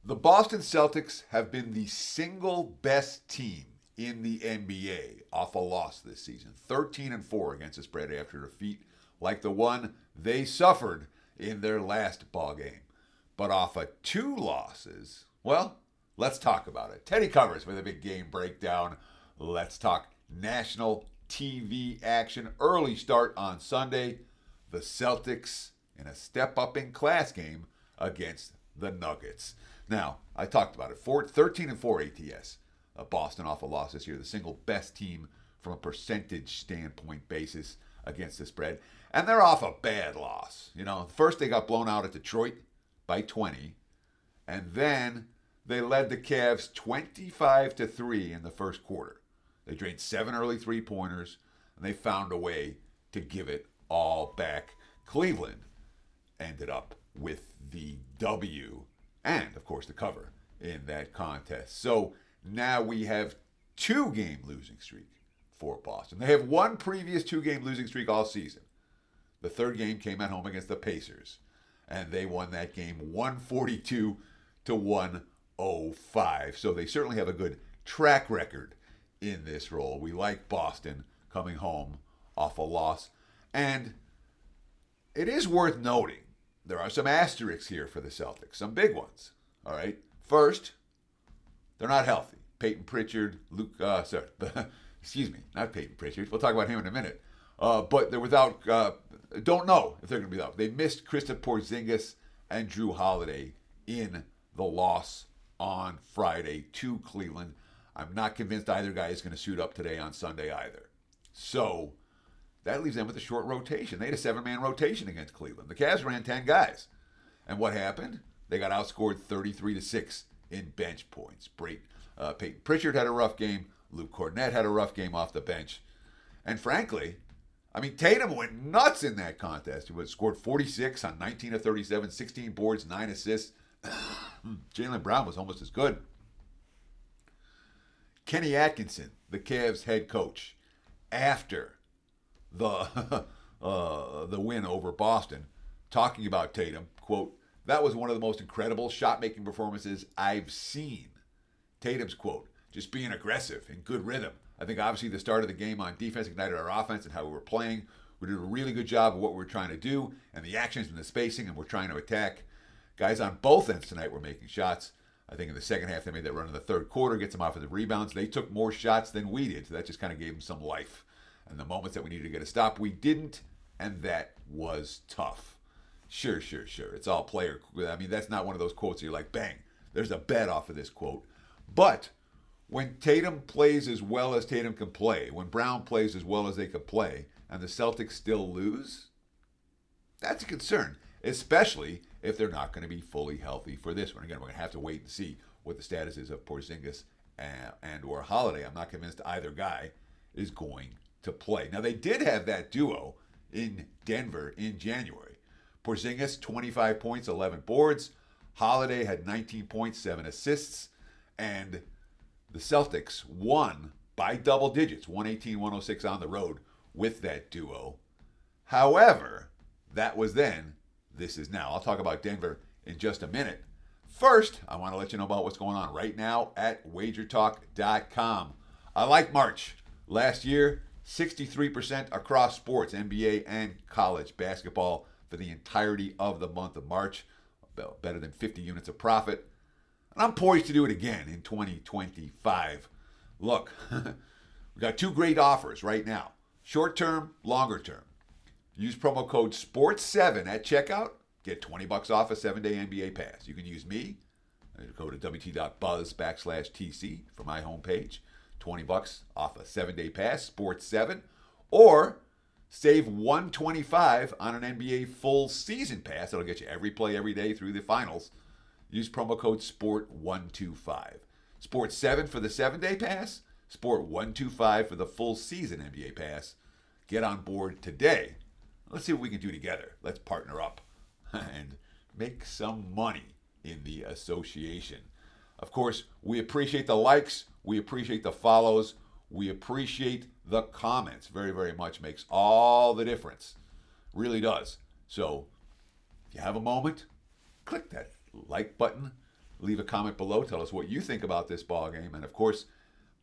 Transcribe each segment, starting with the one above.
The Boston Celtics have been the single best team in the NBA off a loss this season. 13-4 against the spread after a defeat like the one they suffered in their last ball game. But off of two losses, well, let's talk about it. Teddy covers with a big game breakdown. Let's talk national TV action. Early start on Sunday. The Celtics in a step up in class game against the Nuggets. Now, I talked about it. 13-4 ATS. Boston off a loss this year. The single best team from a percentage standpoint basis against the spread. And they're off a bad loss. You know, first they got blown out at Detroit by 20. And then they led the Cavs 25-3 in the first quarter. They drained 7 early three-pointers, and they found a way to give it all back. Cleveland ended up with the W and, of course, the cover in that contest. So now we have 2-game losing streak for Boston. They have one previous 2-game losing streak all season. The third game came at home against the Pacers, and they won that game 142-105. So they certainly have a good track record in this role. We like Boston coming home off a loss. And it is worth noting there are some asterisks here for the Celtics, some big ones. All right. First, they're not healthy. Peyton Pritchard, excuse me, not Peyton Pritchard. We'll talk about him in a minute. But they're without, don't know if they're going to be out. They missed Kristaps Porzingis and Drew Holiday in the loss on Friday to Cleveland. I'm not convinced either guy is going to suit up today on Sunday either. So that leaves them with a short rotation. They had a 7-man rotation against Cleveland. The Cavs ran 10 guys. And what happened? They got outscored 33-6 in bench points. Peyton Pritchard had a rough game. Luke Cornett had a rough game off the bench. And frankly, I mean, Tatum went nuts in that contest. He scored 46 on 19 of 37, 16 boards, 9 assists. Jaylen Brown was almost as good. Kenny Atkinson, the Cavs head coach, after the win over Boston, talking about Tatum, quote, "That was one of the most incredible shot-making performances I've seen." Tatum's quote, "Just being aggressive and good rhythm. I think obviously the start of the game on defense ignited our offense and how we were playing. We did a really good job of what we were trying to do and the actions and the spacing, and we're trying to attack. Guys on both ends tonight were making shots. I think in the second half they made that run in the third quarter, get some offensive rebounds. They took more shots than we did, so that just kind of gave them some life. And the moments that we needed to get a stop, we didn't, and that was tough." Sure. It's all player. I mean, that's not one of those quotes you're like, bang, there's a bet off of this quote. But when Tatum plays as well as Tatum can play, when Brown plays as well as they could play, and the Celtics still lose, that's a concern, especially if they're not going to be fully healthy for this one. Again, we're going to have to wait and see what the status is of Porzingis and or Holiday. I'm not convinced either guy is going to play. Now, they did have that duo in Denver in January. Porzingis, 25 points, 11 boards. Holiday had 19 points, 7 assists. And the Celtics won by double digits, 118-106 on the road with that duo. However, that was then, this is now. I'll talk about Denver in just a minute. First, I want to let you know about what's going on right now at wagertalk.com. I like March. Last year, 63% across sports, NBA and college basketball for the entirety of the month of March. Better than 50 units of profit. And I'm poised to do it again in 2025. Look, we got 2 great offers right now. Short term, longer term. Use promo code SPORTS7 at checkout. Get $20 off a 7-day NBA pass. You can use me. Go to wt.buzz/TC for my homepage. $20 off a 7-day pass, SPORTS7. Or save $125 on an NBA full season pass. That'll get you every play every day through the finals. Use promo code SPORT125. SPORTS7 for the 7-day pass. SPORT125 for the full season NBA pass. Get on board today. Let's see what we can do together. Let's partner up and make some money in the association. Of course, we appreciate the likes. We appreciate the follows. We appreciate the comments. Very, very much makes all the difference. Really does. So if you have a moment, click that like button. Leave a comment below. Tell us what you think about this ball game. And of course,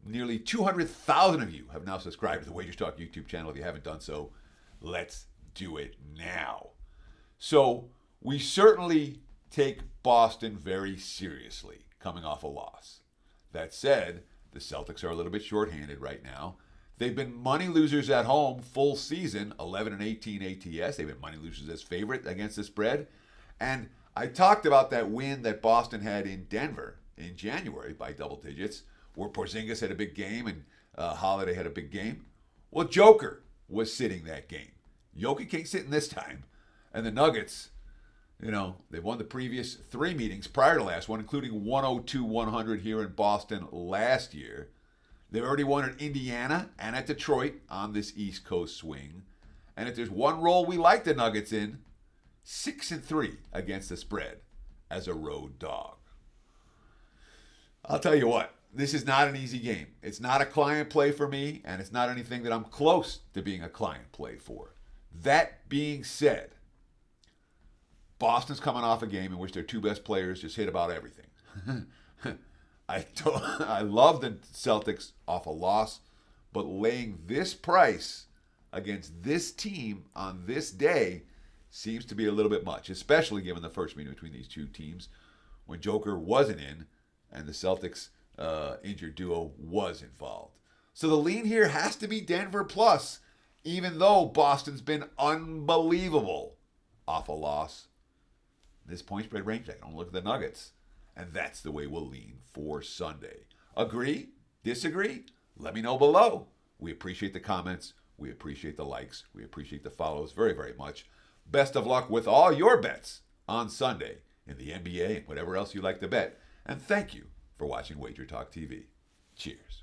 nearly 200,000 of you have now subscribed to the Wagers Talk YouTube channel. If you haven't done so, let's do it now. So we certainly take Boston very seriously coming off a loss. That said, the Celtics are a little bit shorthanded right now. They've been money losers at home full season, 11-18 ATS. They've been money losers as favorite against the spread. And I talked about that win that Boston had in Denver in January by double digits, where Porzingis had a big game and Holiday had a big game. Well, Joker was sitting that game. Jokic ain't sitting this time. And the Nuggets, they've won the previous 3 meetings prior to last one, including 102-100 here in Boston last year. They've already won at Indiana and at Detroit on this East Coast swing. And if there's one role we like the Nuggets in, 6-3 against the spread as a road dog. I'll tell you what, this is not an easy game. It's not a client play for me, and it's not anything that I'm close to being a client play for. That being said, Boston's coming off a game in which their 2 best players just hit about everything. I love the Celtics off a loss, but laying this price against this team on this day seems to be a little bit much, especially given the first meeting between these 2 teams when Joker wasn't in and the Celtics injured duo was involved. So the lean here has to be Denver plus, even though Boston's been unbelievable off a loss. This point spread range, I don't look at the Nuggets. And that's the way we'll lean for Sunday. Agree? Disagree? Let me know below. We appreciate the comments. We appreciate the likes. We appreciate the follows very, very much. Best of luck with all your bets on Sunday in the NBA and whatever else you like to bet. And thank you for watching Wager Talk TV. Cheers.